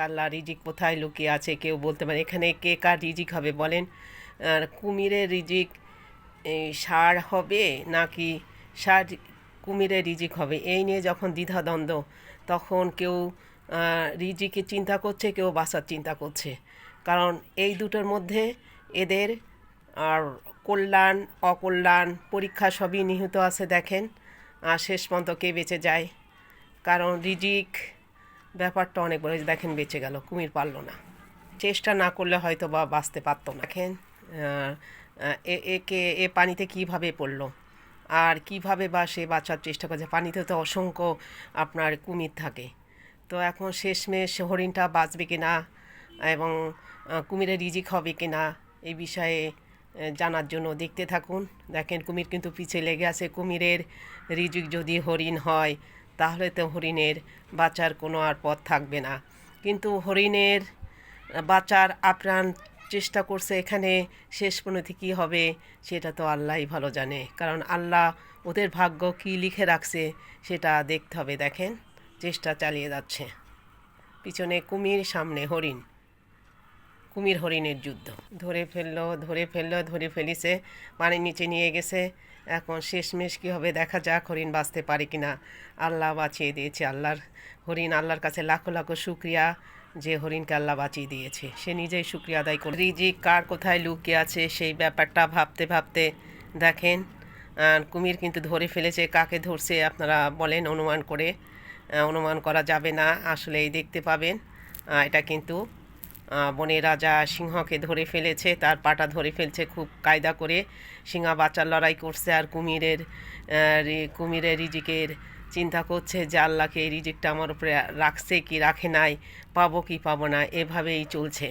আল্লাহ রিজিক কোথায় লুকিয়ে আছে কেউ বলতে পারে। এখানে কে কার রিজিক হবে বলেন? আর কুমিরের রিজিক ষাঁড় হবে নাকি ষাঁড় কুমিরের রিজিক হবে, এই নিয়ে যখন দ্বিধাদ্বন্দ্ব, তখন কেউ রিজিকে চিন্তা করছে, কেউ বাঁচার চিন্তা করছে। কারণ এই দুটোর মধ্যে এদের আর কল্যাণ অকল্যাণ পরীক্ষা সবই নিহিত আছে। দেখেন আর শেষ পর্যন্ত কে বেঁচে যায়, কারণ রিজিক ব্যাপারটা অনেক বড়। দেখেন বেঁচে গেল, কুমির পারলো না, চেষ্টা না করলে হয়তো বা বাঁচতে পারতো না। দেখেন এ পানিতে কিভাবে পড়লো আর কিভাবে বা সে বাঁচার চেষ্টা করছে। পানিতে তো অসংখ্য আপনার কুমির থাকে। তো এখন শেষমেশ হরিণটা বাঁচবে কি না এবং কুমিরের রিজিক হবে কি না এই বিষয়ে জানার জন্য দেখতে থাকুন। দেখেন কুমির কিন্তু পিছে লেগে আছে। কুমিরের রিজিক যদি হরিণ হয় তাহলে তো হরিণের বাঁচার কোনো আর পথ থাকবে না। কিন্তু হরিণের বাঁচার আপ্রাণ চেষ্টা করছে। এখানে শেষ পরিণতি কী হবে সেটা তো আল্লাহই ভালো জানে, কারণ আল্লাহ ওদের ভাগ্য কী লিখে রাখছে সেটা দেখতে হবে। দেখেন চেষ্টা চালিয়ে যাচ্ছে, পিছনে কুমির, সামনে হরিণ। কুমির হরিণের যুদ্ধ। ধরে ফেলিছে, পানির নিচে নিয়ে গেছে। এখন শেষমেশ কী হবে দেখা যাক, হরিণ বাঁচতে পারে কি না। আল্লাহ বাঁচিয়ে দিয়েছে। হরিণ আল্লাহর কাছে লাখো লাখো শুক্রিয়া যে হরিণকে আল্লাহ বাঁচিয়ে দিয়েছে। সে নিজেই শুক্রিয়া আদায় করে। রিজিক কার কোথায় লুকিয়ে আছে সেই ব্যাপারটা ভাবতে ভাবতে দেখেন কুমির কিন্তু ধরে ফেলেছে। কাকে ধরছে আপনারা বলেন? অনুমান করা যাবে না, আসলেই দেখতে পাবেন। এটা কিন্তু বনের রাজা সিংহকে ধরে ফেলেছে, তার পাটা ধরে ফেলছে খুব কায়দা করে। সিংহ বাচ্চার লড়াই করছে আর কুমিরের রিজিকের চিন্তা করছে যে আল্লাহকে এই রিজিকটা আমার উপরে রাখছে কি রাখে নাই, পাবো কি পাবো না, এভাবেই চলছে।